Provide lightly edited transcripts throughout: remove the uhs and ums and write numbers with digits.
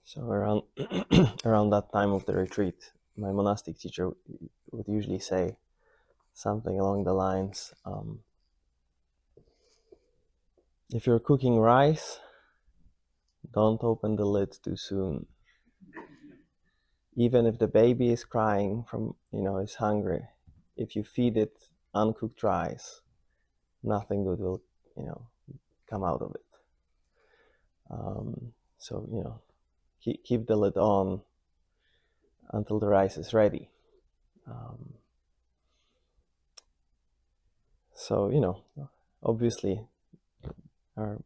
So around around that time of the retreat, my monastic teacher would usually say something along the lines, if you're cooking rice, don't open the lid too soon. Even if the baby is crying from, is hungry, if you feed it uncooked rice, nothing good will, come out of it. So, keep the lid on until the rice is ready. So, obviously our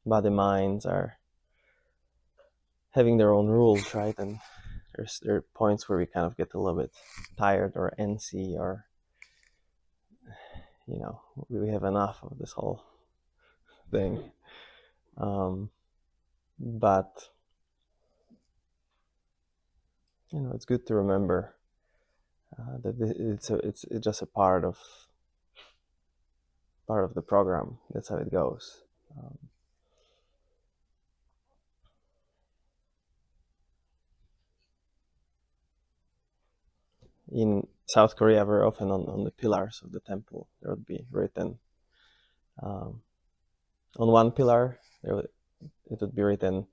body minds are having their own rules, right? And there are points where we kind of get a little bit tired or antsy, or we have enough of this whole thing. But it's good to remember that it's just a part of the program. That's how it goes. In South Korea, very often on the pillars of the temple, there would be written, on one pillar, it would be written,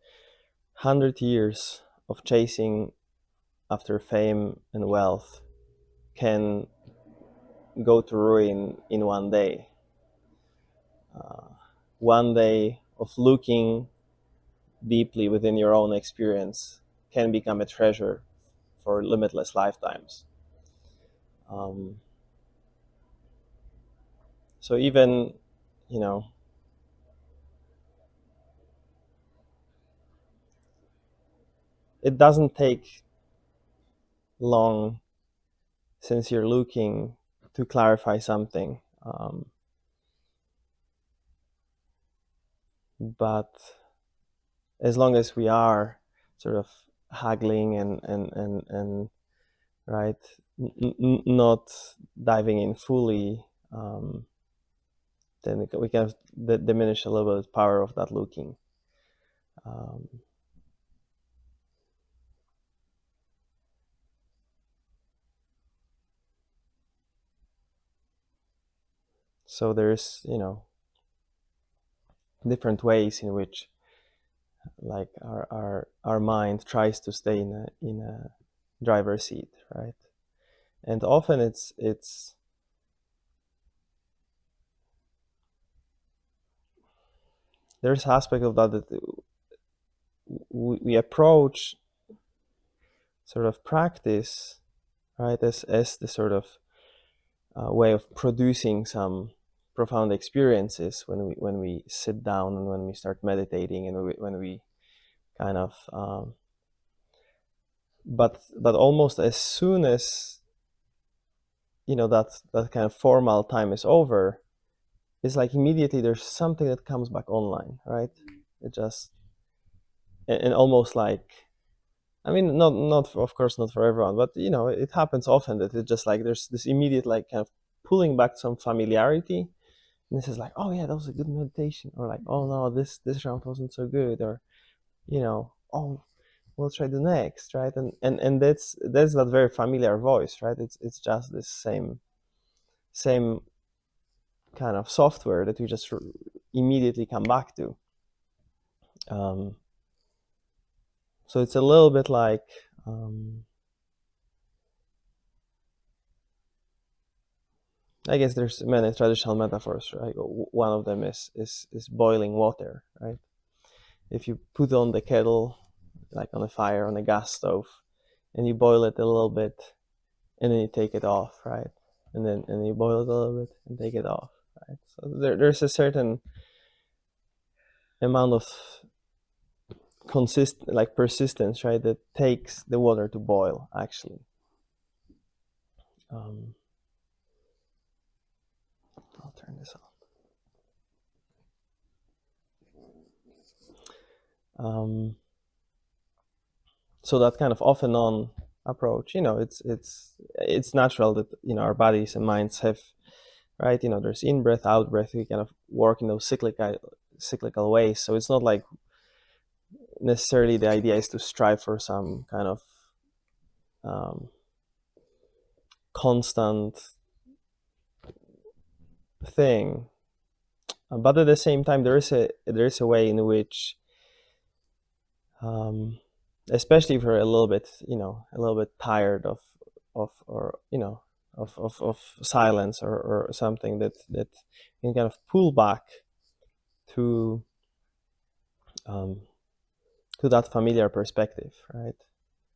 100 years of chasing after fame and wealth can go to ruin in one day. One day of looking deeply within your own experience can become a treasure for limitless lifetimes. So even, it doesn't take long since you're looking to clarify something. But as long as we are sort of haggling and right, not diving in fully, then we can diminish a little bit the power of that looking. So there's different ways in which, like, our mind tries to stay in a driver's seat, right? And often it's there's aspect of that we approach sort of practice, right, as the sort of way of producing some profound experiences when we sit down and when we start meditating and when we kind of but almost as soon as that kind of formal time is over, it's like immediately there's something that comes back online, right? It just and almost like, I mean, not of course not for everyone, but it happens often that it's just like there's this immediate, like, kind of pulling back some familiarity. And this is like, oh yeah, that was a good meditation, or like, oh no, this round wasn't so good, or oh, we'll try the next, right? And that's that very familiar voice, right? It's just this same kind of software that we just immediately come back to. So it's a little bit like, I guess there's many traditional metaphors, right? One of them is boiling water, right? If you put on the kettle, like on a fire, on a gas stove, and you boil it a little bit, and then you take it off, right? And you boil it a little bit and take it off, right? So there's a certain amount of persistence, right, that takes the water to boil, actually. I'll turn this on. So that kind of off and on approach, it's natural that our bodies and minds have, right, there's in breath, out breath. We kind of work in those cyclical ways. So it's not like necessarily the idea is to strive for some kind of constant thing, but at the same time there is a way in which, especially if you're a little bit tired or of silence or something, that can kind of pull back to to that familiar perspective, right?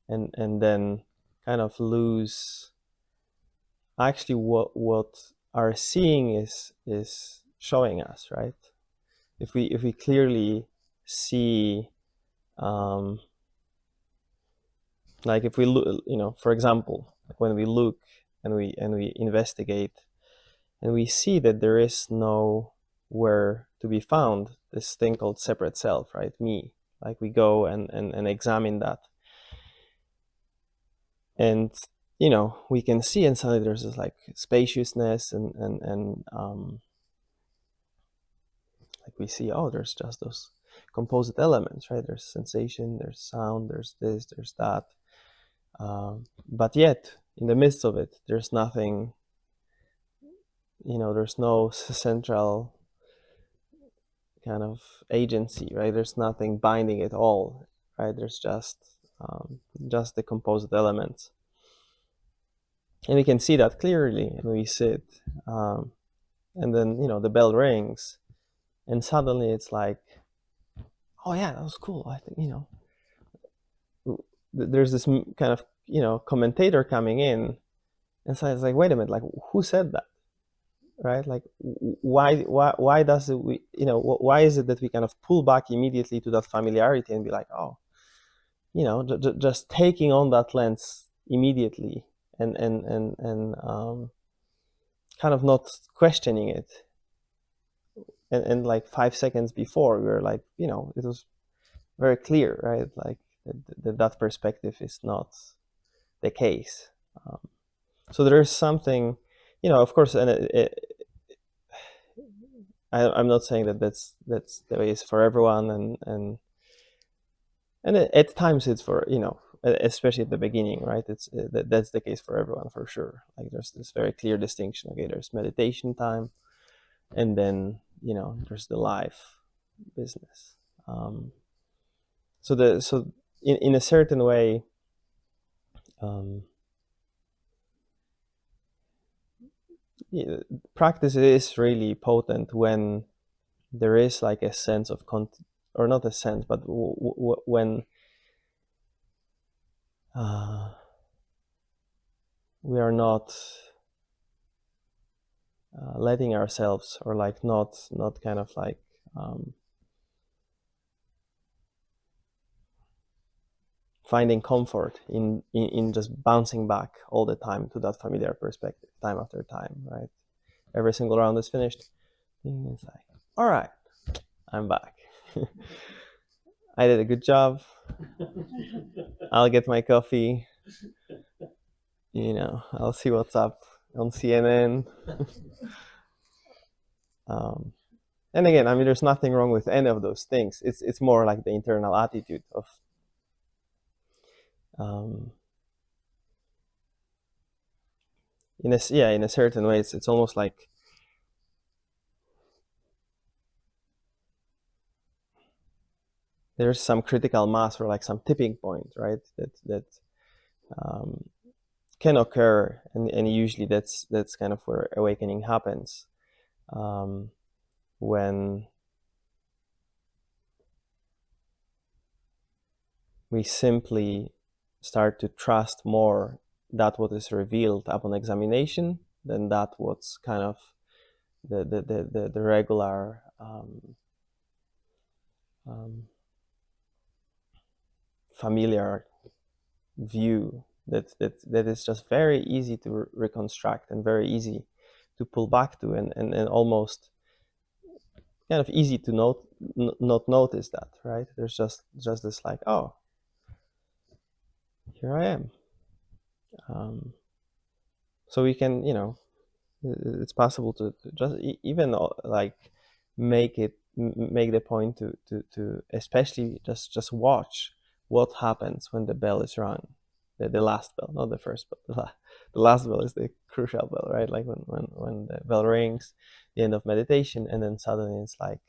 And then kind of lose actually what our seeing is showing us, right? If we clearly see, like if we look, for example, like when we look and we investigate and we see that there is nowhere to be found this thing called separate self, right? Me. Like we go and examine that, and we can see, and suddenly there's this like spaciousness, and like we see, oh, there's just those composite elements, right? There's sensation, there's sound, there's this, there's that, but yet in the midst of it there's nothing, there's no central kind of agency, right? There's nothing binding it all, right? There's just the composite elements, and we can see that clearly, and we sit, and then the bell rings, and suddenly it's like, oh yeah, that was cool. I think there's this kind of commentator coming in, and so it's like, wait a minute, like who said that, right? Like why does it we why is it that we kind of pull back immediately to that familiarity and be like, oh, just taking on that lens immediately, and kind of not questioning it, and like 5 seconds before we were like, it was very clear, right? Like that perspective is not the case. So there is something, of course, and I'm not saying that that's the way it's for everyone, and at times it's for, especially at the beginning, right? It's that's the case for everyone for sure. Like there's this very clear distinction. Okay, there's meditation time, and then there's the life business. So in a certain way, practice is really potent when there is like a sense of or not a sense, but when we are not letting ourselves, or like not kind of like finding comfort in just bouncing back all the time to that familiar perspective, time after time, right? Every single round is finished, it's like, all right, I'm back. I did a good job. I'll get my coffee. I'll see what's up on CNN. And again, I mean, there's nothing wrong with any of those things. It's more like the internal attitude of, in a certain way, it's almost like there's some critical mass, or like some tipping point, right? That can occur, and usually that's kind of where awakening happens, when we simply start to trust more that what is revealed upon examination than that what's kind of the regular familiar view that is just very easy to reconstruct, and very easy to pull back to, and almost kind of easy to not notice that, right? There's just this like, oh, here I am. So we can, it's possible to just even like make it make the point to especially just watch what happens when the bell is rung, the last bell, not the first bell. The last bell is the crucial bell, right? Like when the bell rings, the end of meditation, and then suddenly it's like,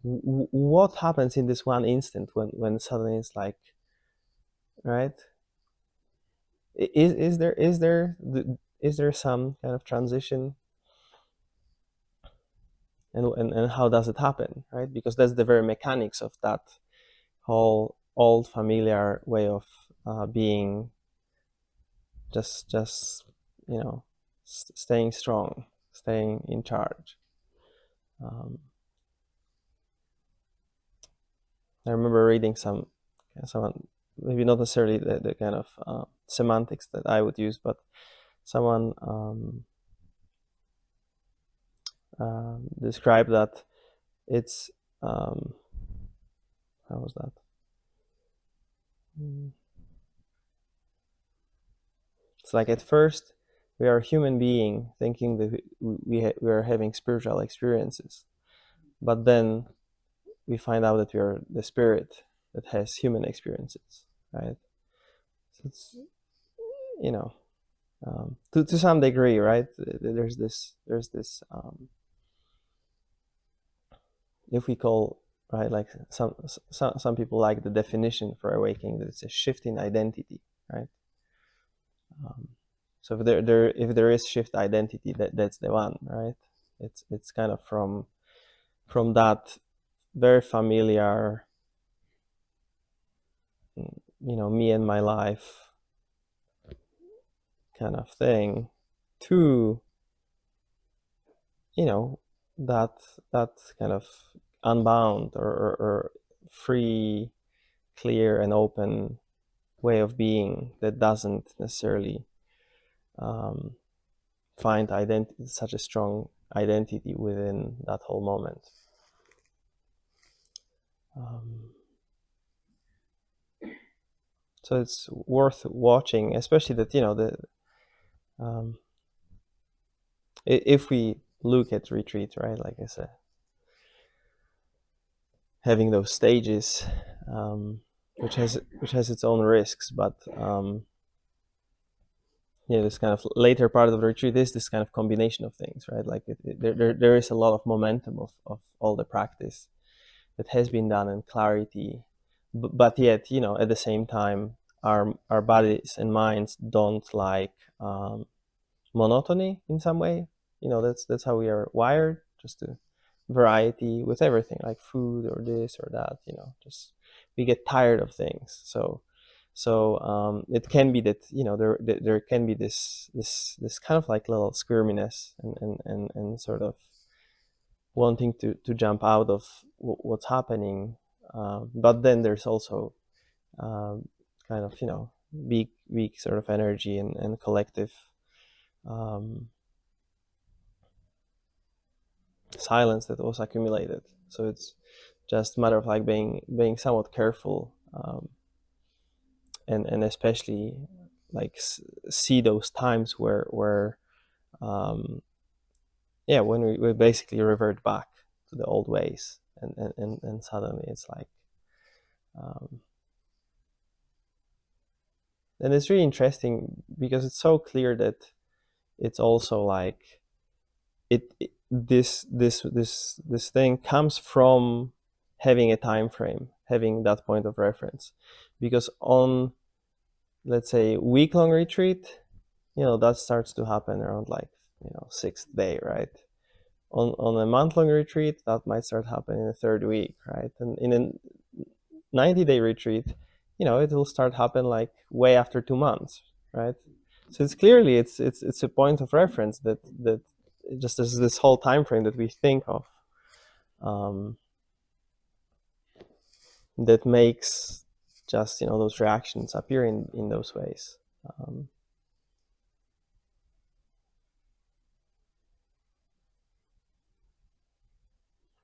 what happens in this one instant when suddenly it's like, right? Is there some kind of transition, and how does it happen, right? Because that's the very mechanics of that whole old familiar way of being, just staying strong, staying in charge. um, I remember reading someone, maybe not necessarily the kind of semantics that I would use, but someone described that it's how was that? It's like at first we are a human being thinking that we are having spiritual experiences, but then we find out that we are the spirit that has human experiences, right? So it's, you know, to some degree, right? There's this if we call, right, like some people like the definition for awakening, that it's a shift in identity, right? So if there is shift identity, that's the one, right? It's kind of from that very familiar, me and my life kind of thing, to that that kind of unbound or free, clear, and open way of being that doesn't necessarily find such a strong identity within that whole moment. So it's worth watching, especially that if we look at retreat, right, like I said, having those stages, which has its own risks, but this kind of later part of the retreat is this kind of combination of things, right? Like there is a lot of momentum of all the practice that has been done, and clarity, but yet at the same time our bodies and minds don't like monotony in some way. That's how we are wired, just to variety with everything, like food or this or that. Just we get tired of things. So it can be that there can be this kind of like little squirminess and sort of wanting to jump out of what's happening, but then there's also kind of weak sort of energy and collective silence that was accumulated. So it's just a matter of like being somewhat careful, and especially like see those times where when we basically revert back to the old ways, and suddenly it's like and it's really interesting because it's so clear that it's also like this thing comes from having a time frame, having that point of reference, because on, let's say, week-long retreat, that starts to happen around like sixth day, right? On a month-long retreat, that might start happening in the third week, right? And in a 90-day retreat, it will start happen like way after 2 months, right? So it's clearly it's a point of reference that just as this whole time frame that we think of, that makes just those reactions appear in those ways.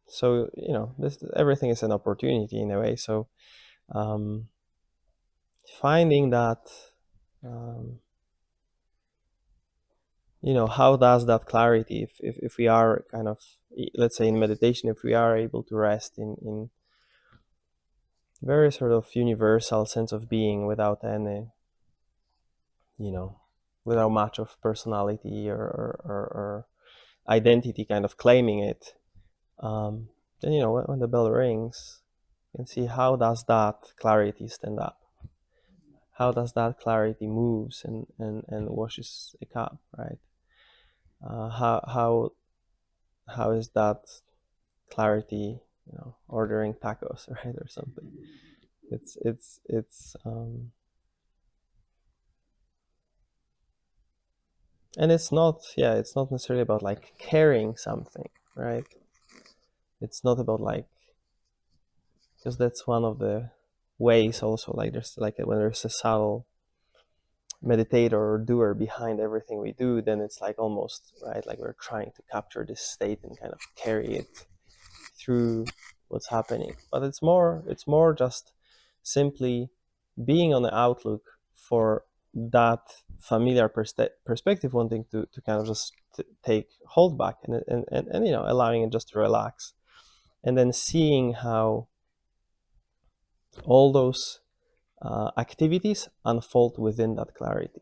So this everything is an opportunity in a way. So finding that how does that clarity, if we are kind of let's say in meditation, if we are able to rest in very sort of universal sense of being without any, without much of personality or identity kind of claiming it, then when the bell rings, you can see how does that clarity stand up, how does that clarity moves and washes a cup, right? How is that clarity, ordering tacos, right, or something? It's and it's not, it's not necessarily about like carrying something, right? It's not about like, because that's one of the ways also, like there's like when there's a subtle meditator or doer behind everything we do, then it's like almost, right, like we're trying to capture this state and kind of carry it through what's happening. But it's more just simply being on the outlook for that familiar perspective, wanting to kind of just take hold back and allowing it just to relax, and then seeing how all those activities unfold within that clarity.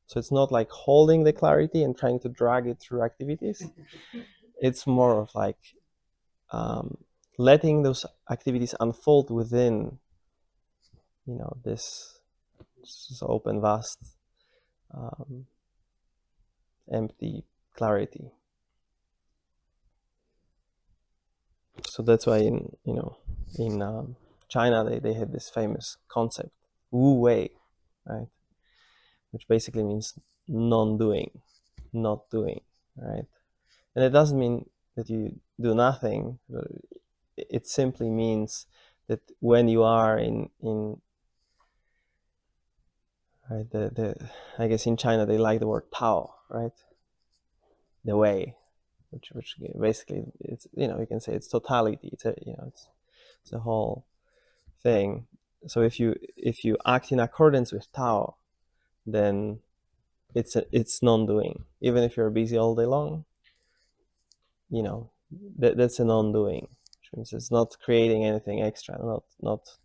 So it's not like holding the clarity and trying to drag it through activities. It's more of like letting those activities unfold within, this open, vast, um, empty clarity. So that's why in China they had this famous concept, Wu Wei, right, which basically means non-doing, not doing, right? And it doesn't mean that you do nothing. It simply means that when you are in right, the I guess in China they like the word Tao, right? The way, which basically it's, you can say it's totality. It's it's a whole thing. So if you act in accordance with Tao, then it's non-doing. Even if you're busy all day long, that's a non-doing, which means it's not creating anything extra, not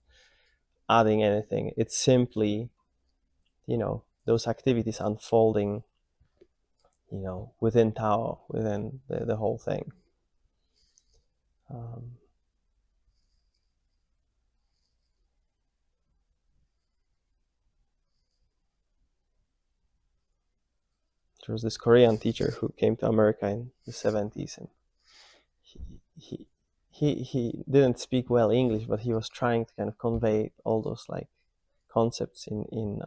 adding anything. It's simply, those activities unfolding, within Tao, within the whole thing. There was this Korean teacher who came to America in the 70s, and he he didn't speak well English, but he was trying to kind of convey all those like concepts in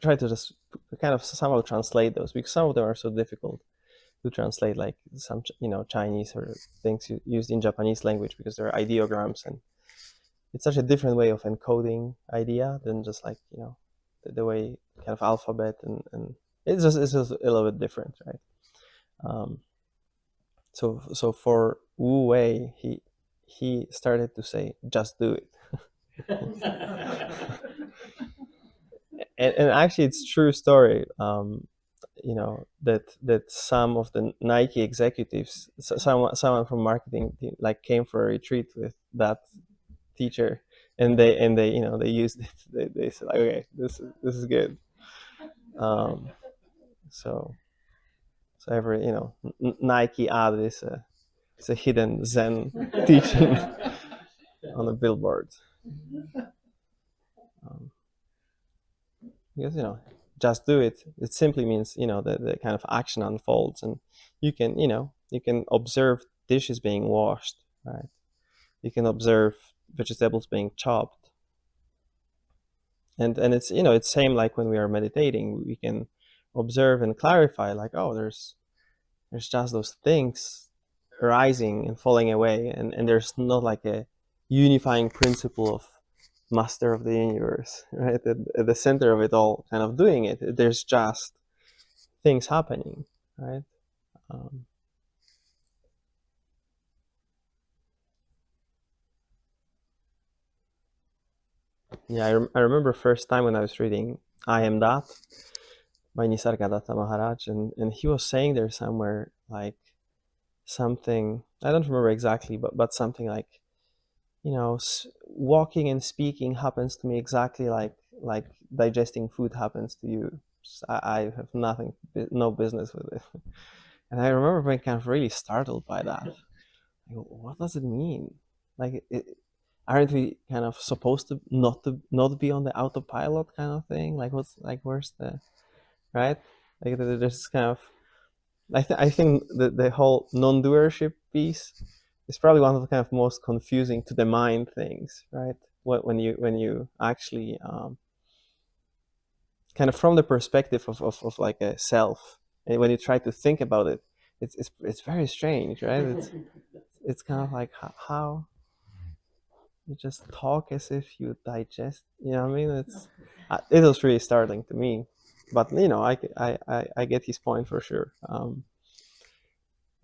try to just kind of somehow translate those, because some of them are so difficult to translate, like some Chinese or things used in Japanese language, because there are ideograms, and it's such a different way of encoding idea than just like the way kind of alphabet, and it's just a little bit different, right? So for Wu Wei, he started to say, just do it. and actually it's true story. That some of the Nike executives, someone from marketing like came for a retreat with that teacher, and they they used it. They said like, okay, this is good. So every Nike ad is a hidden Zen teaching on a billboard. Because just do it. It simply means the kind of action unfolds, and you can observe dishes being washed, right? You can observe vegetables being chopped, and it's it's same like when we are meditating. We can observe and clarify, like, oh, there's just those things rising and falling away, and there's not like a unifying principle of master of the universe, right, at the center of it all, kind of doing it. There's just things happening, right? um, yeah, I remember first time when I was reading I Am That by Nisargadatta Maharaj, and he was saying there somewhere like something, I don't remember exactly, but something like, walking and speaking happens to me exactly like digesting food happens to you. I have no business with it. And I remember being kind of really startled by that. Like, what does it mean? Like, aren't we kind of supposed to not be on the autopilot kind of thing? Like, where's the right? Like, there's kind of, I think the whole non-doership piece is probably one of the kind of most confusing to the mind things, right? When you actually, kind of from the perspective of like a self, and when you try to think about it, it's very strange, right? It's kind of like how you just talk as if you digest. You know what I mean? It was really startling to me, but I get his point for sure.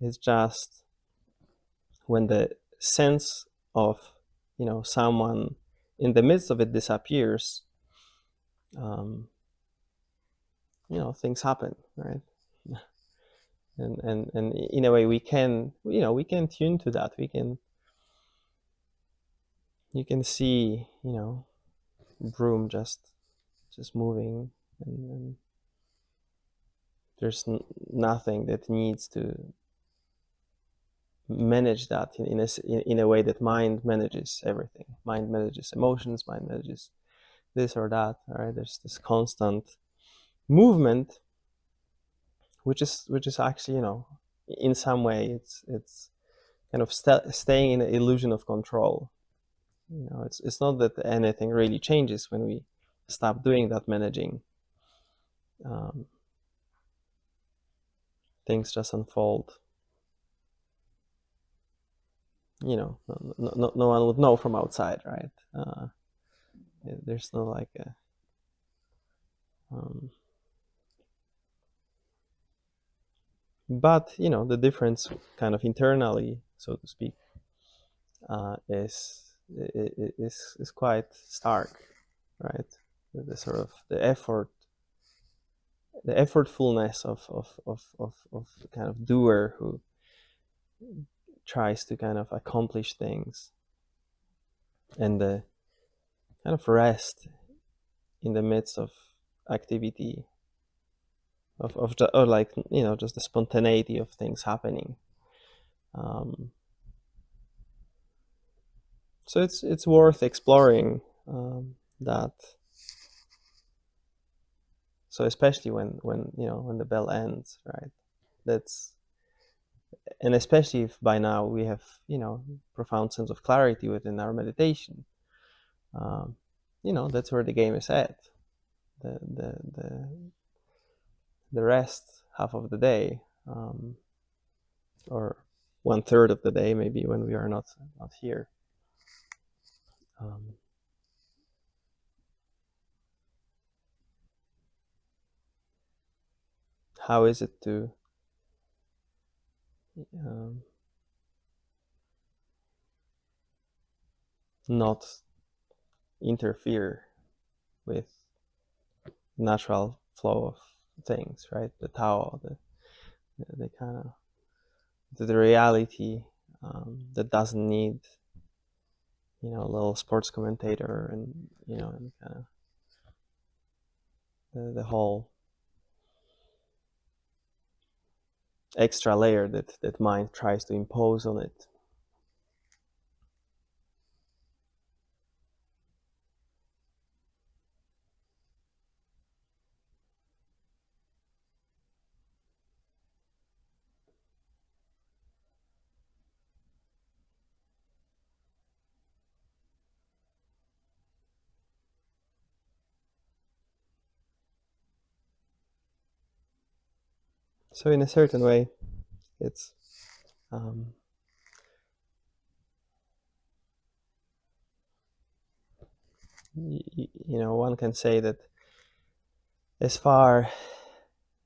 It's just when the sense of someone in the midst of it disappears, um, things happen, right? And in a way we can tune to that. You can see broom just moving, and there's nothing that needs to manage that in a way that mind manages everything. Mind manages emotions, mind manages this or that. All right, there's this constant movement, which is actually, in some way it's kind of staying in the illusion of control. It's not that anything really changes when we stop doing that managing. um, Things just unfold. No one would know from outside, right? There's no like a, um, but the difference kind of internally, so to speak, is quite stark, right? The sort of the effortfulness of the kind of doer who tries to kind of accomplish things, and the kind of rest in the midst of activity, or like just the spontaneity of things happening. um, so it's worth exploring, that. So especially when the bell ends, right? That's And especially if by now we have profound sense of clarity within our meditation. um, that's where the game is at. The rest half of the day, or 1/3 of the day, maybe, when we are not here. um, how is it to um, not interfere with natural flow of things, right? The Tao, the kind of the reality, that doesn't need a little sports commentator, and kind of the whole extra layer that mind tries to impose on it. So in a certain way, it's um, one can say that as far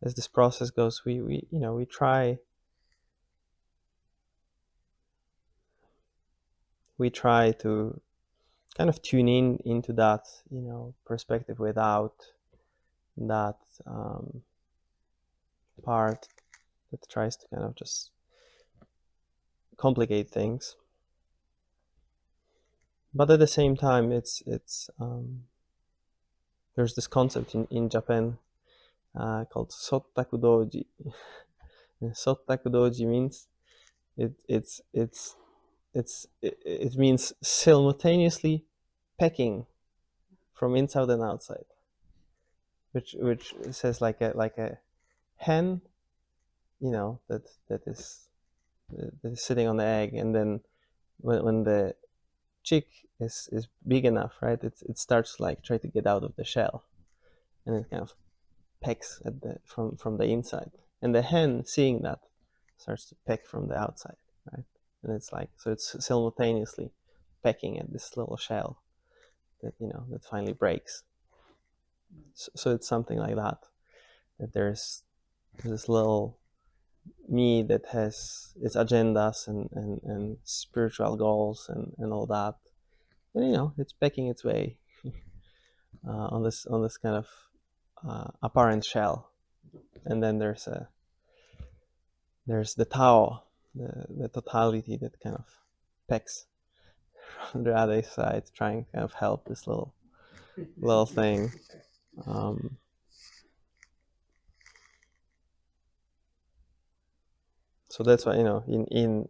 as this process goes, we try to kind of tune into that perspective without that part that tries to kind of just complicate things. But at the same time, there's this concept in Japan called sottakudoji. Sottakudoji means it means simultaneously pecking from inside and outside, which says like a hen, that is sitting on the egg, and then when the chick is big enough, right, it starts to like try to get out of the shell, and it kind of pecks at the from the inside, and the hen, seeing that, starts to peck from the outside, right, and it's like, so it's simultaneously pecking at this little shell that finally breaks. So it's something like that there's this little me that has its agendas and spiritual goals and all that, and it's pecking its way on this kind of apparent shell. And then there's the Tao, the totality, that kind of pecks from the other side, trying to kind of help this little thing. So that's why, in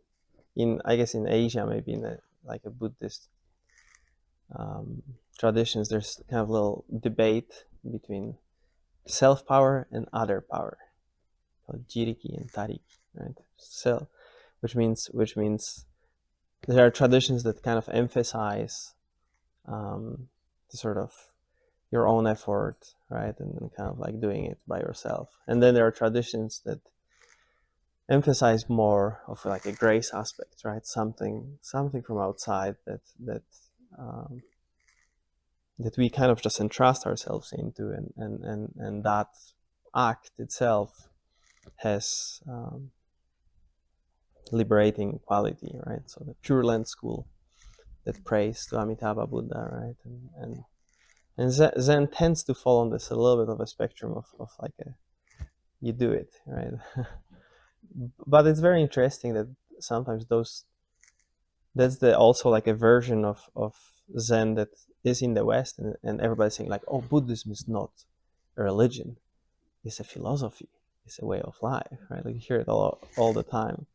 I guess in Asia, maybe in like a Buddhist traditions, there's kind of a little debate between self power and other power, called jiriki and tariki, right? So, which means there are traditions that kind of emphasize the sort of your own effort, right, and kind of like doing it by yourself. And then there are traditions that emphasize more of like a grace aspect, right? Something from outside that we kind of just entrust ourselves into, and that act itself has liberating quality, right? So the Pure Land school that prays to Amitabha Buddha, right, and Zen tends to fall on this a little bit of a spectrum of like you do it, right. But it's very interesting that sometimes that's also like a version of Zen that is in the West, and everybody's saying like, oh, Buddhism is not a religion, it's a philosophy, it's a way of life, right? Like you hear it all the time.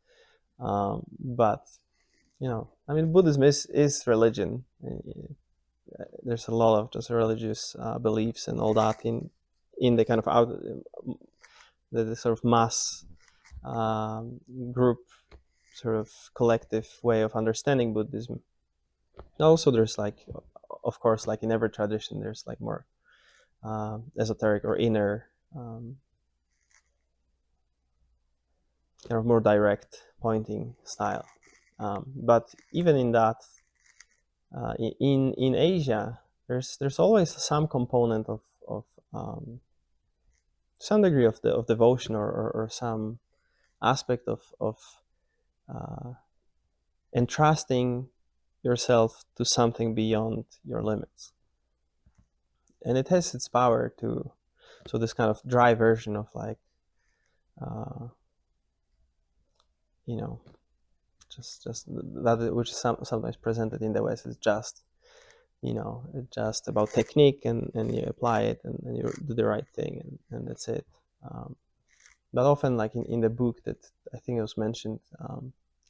But I mean, Buddhism is religion. There's a lot of just religious beliefs and all that in the kind of the sort of mass group, sort of collective way of understanding Buddhism. Also, there's like, of course, like in every tradition, there's like more esoteric or inner, kind of more direct pointing style. But even in that, in Asia, there's always some component of some degree of devotion, or some aspect of entrusting yourself to something beyond your limits, and it has its power to. So this kind of dry version of like, just that, which is sometimes presented in the West, is just it's just about technique, and you apply it, and you do the right thing, and that's it. But often, like in the book that I think it was mentioned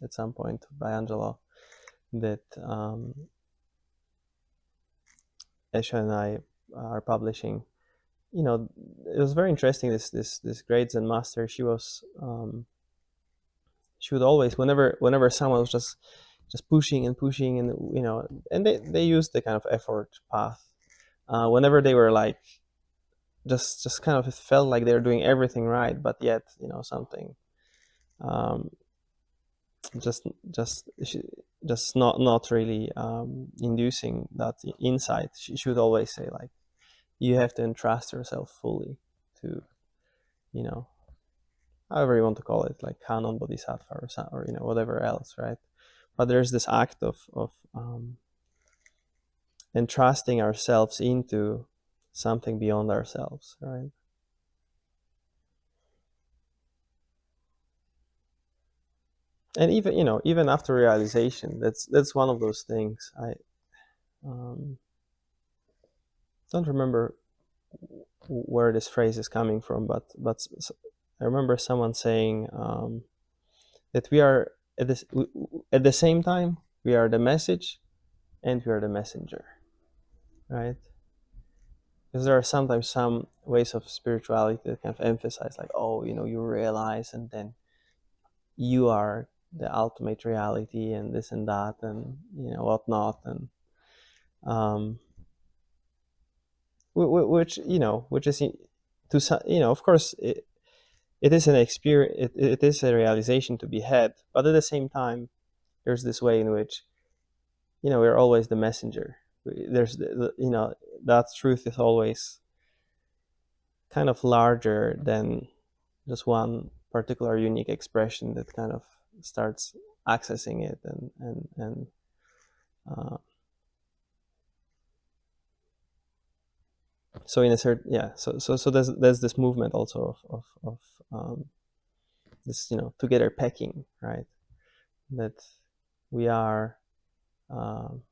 at some point by Angelo, that Esha and I are publishing, it was very interesting. This great Zen master, she would always, whenever someone was just pushing and pushing, and they used the kind of effort path, whenever they were like just kind of, it felt like they were doing everything right, but yet something just not really inducing that insight. She would always say like, you have to entrust yourself fully to however you want to call it, like Kanon Bodhisattva or whatever else, right? But there's this act of entrusting ourselves into something beyond ourselves, right? And even, even after realization, that's one of those things. I don't remember where this phrase is coming from, but I remember someone saying, that we are at the same time we are the message and we are the messenger, right? Because there are sometimes some ways of spirituality that kind of emphasize, like, oh, you realize, and then you are the ultimate reality, and this and that, and whatnot, and um, which is, to of course, it is an experience. It is a realization to be had, but at the same time, there's this way in which we're always the messenger. There's that truth is always kind of larger than just one particular unique expression that kind of starts accessing it, and uh, so in a certain, yeah, so there's this movement also of this, together packing, right? That we are, um,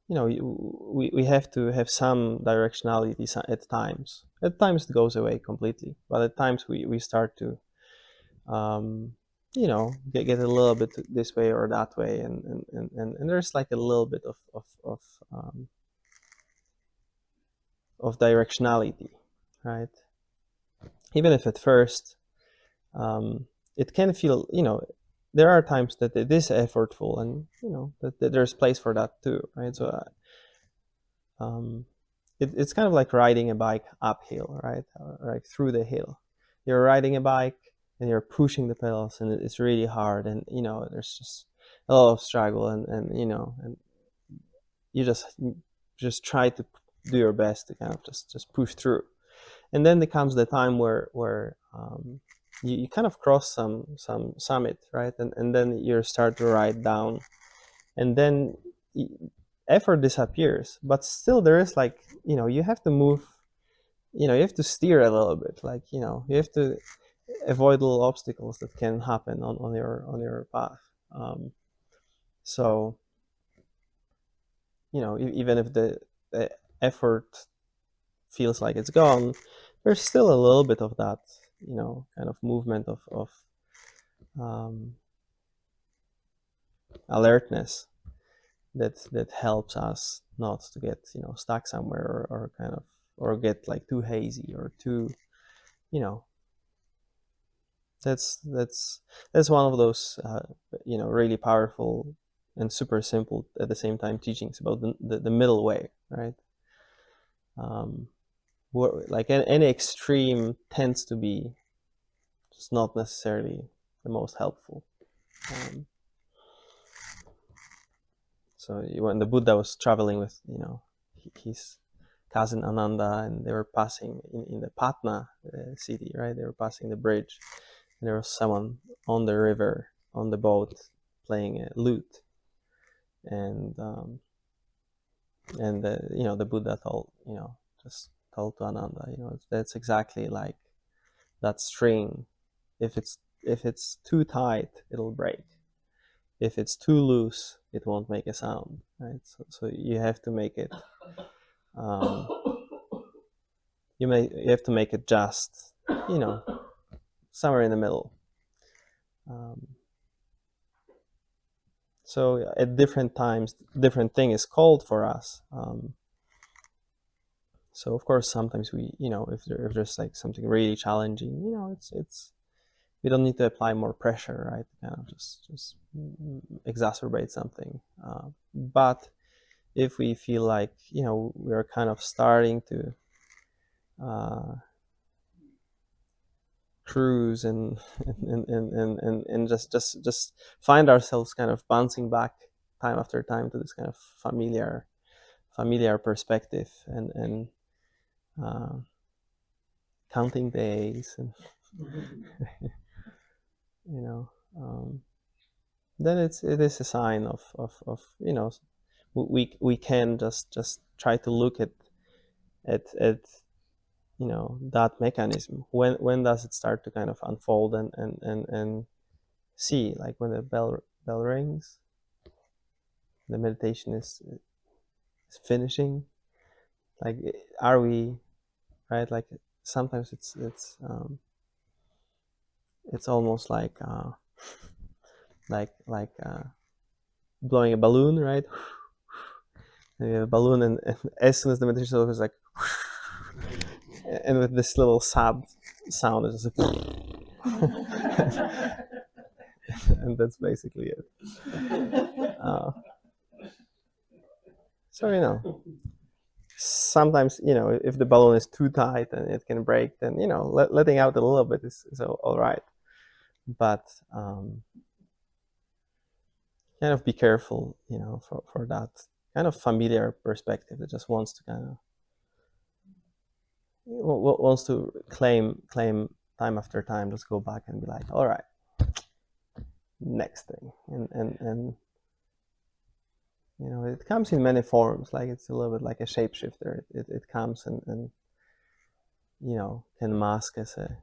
we have to have some directionality at times. At times it goes away completely, but at times we start to, um, get a little bit this way or that way, and there's like a little bit of directionality, right? Even if at first, it can feel, there are times that it is effortful, and that there's place for that too, right? So um, it's kind of like riding a bike uphill, right? Like through the hill. You're riding a bike and you're pushing the pedals, and it's really hard, and there's just a lot of struggle, and you just try to do your best to kind of just push through. And then there comes the time where you kind of cross some summit, right? And then you start to ride down, and then effort disappears, but still there is, like, you have to move, you have to steer a little bit, like, you have to avoid little obstacles that can happen on your path. So even if the effort feels like it's gone, there's still a little bit of that, kind of movement of um, alertness that helps us not to get stuck somewhere, or kind of, or get like too hazy, or too, you know that's one of those, really powerful and super simple at the same time teachings about the middle way, right? um like any extreme tends to be just not necessarily the most helpful. um so when the Buddha was traveling with, his cousin Ananda, and they were passing in the Patna city, right? They were passing the bridge, and there was someone on the river on the boat playing a lute, and the Buddha told, just told to Ananda, that's exactly like that string. If it's too tight, it'll break. If it's too loose, it won't make a sound, right? So you have to make it, um, you have to make it just, somewhere in the middle. um, so at different times, different thing is called for us. So of course, sometimes we, if there's like something really challenging, it's we don't need to apply more pressure, right? Kind of just exacerbate something. But if we feel like, we're kind of starting to uh, cruise, and just find ourselves kind of bouncing back time after time to this kind of familiar perspective, and uh, counting days, and you know then it is a sign of we can just try to look at that mechanism. When does it start to kind of unfold, and see, like when the bell rings, the meditation is finishing. Like, are we, right? Like sometimes it's almost like blowing a balloon, right? And you have a balloon, and as soon as the meditation is over, it's like, and with this little sad sound, it's just like, and that's basically it. So sometimes if the balloon is too tight and it can break, then letting out a little bit is all right. But kind of be careful, for that kind of familiar perspective that just wants to wants to claim time after time. Just go back and be like, all right, next thing, and it comes in many forms. Like it's a little bit like a shapeshifter. It comes and can mask as a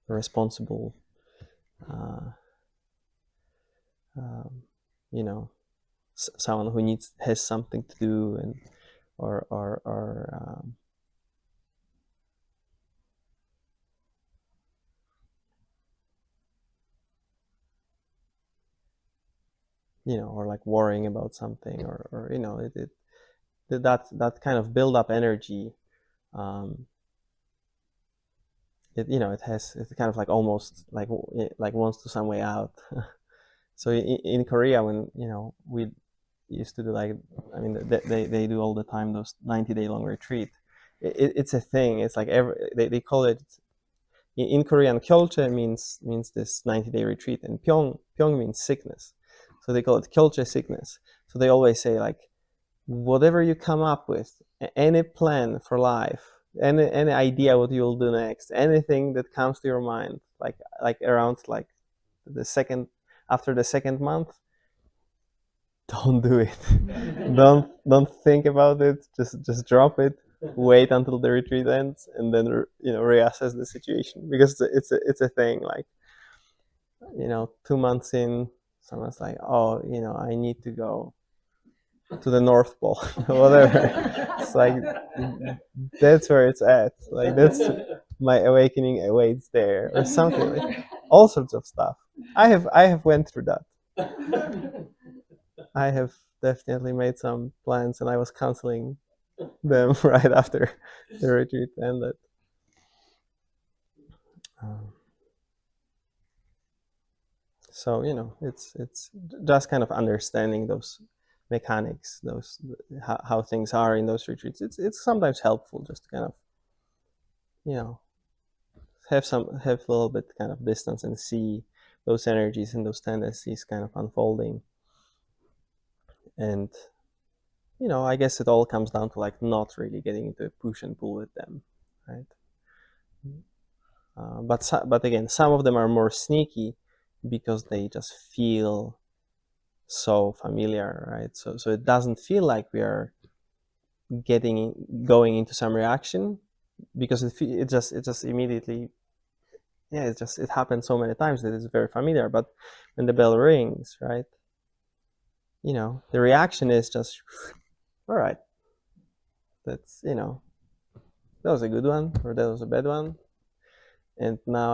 responsible, someone who has something to do, and or or like worrying about something, or that kind of build up energy. It's kind of like almost like wants to some way out. So in Korea, when we used to do, like, I mean, they do all the time those 90-day long retreat. It's a thing. It's like they call it in Korean, Kyolche means this 90-day retreat, and Pyong means sickness. So they call it Kyolche sickness. So they always say, like, whatever you come up with, any plan for life, any idea what you'll do next, anything that comes to your mind, like around like after the second month, don't do it. don't think about it. Just drop it. Wait until the retreat ends, and then reassess the situation, because it's a thing. Like 2 months in, someone's like, oh, I need to go to the North Pole, whatever. It's like, that's where it's at. Like, that's my awakening awaits there, or something. Like, all sorts of stuff. I have went through that. I have definitely made some plans, and I was canceling them right after the retreat ended. So it's just kind of understanding those mechanics, those how things are in those retreats. It's sometimes helpful just to kind of have a little bit kind of distance and see those energies and those tendencies kind of unfolding. And I guess it all comes down to like not really getting into a push and pull with them, right? But again, some of them are more sneaky because they just feel so familiar, right? So it doesn't feel like we are going into some reaction, because it just immediately, it happens so many times that it's very familiar. But when the bell rings, right, the reaction is just, all right, that's that was a good one, or that was a bad one, and now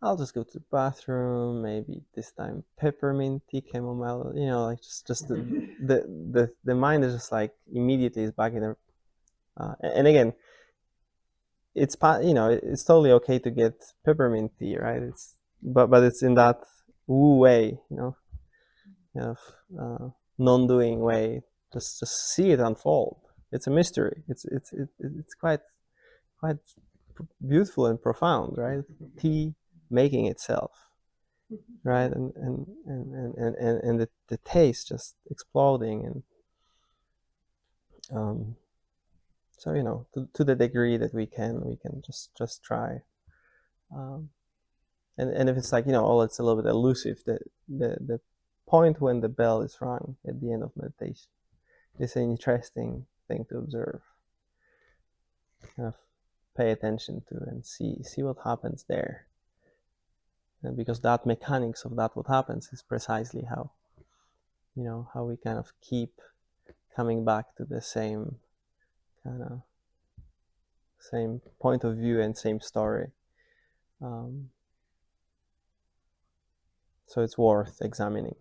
I'll just go to the bathroom, maybe this time peppermint tea, chamomile, like just the mind is just like immediately is back in there. And again, it's it's totally okay to get peppermint tea, right? But it's in that woo way, kind of non-doing way. Just see it unfold. It's a mystery. It's quite beautiful and profound, right? Tea making itself, right? And the taste just exploding. And so to the degree that we can just try. And if it's like oh, it's a little bit elusive, the point when the bell is rung at the end of meditation is an interesting thing to observe. Kind of pay attention to and see what happens there. And because that mechanics of that what happens is precisely how, how we kind of keep coming back to the same kind of same point of view and same story. So it's worth examining.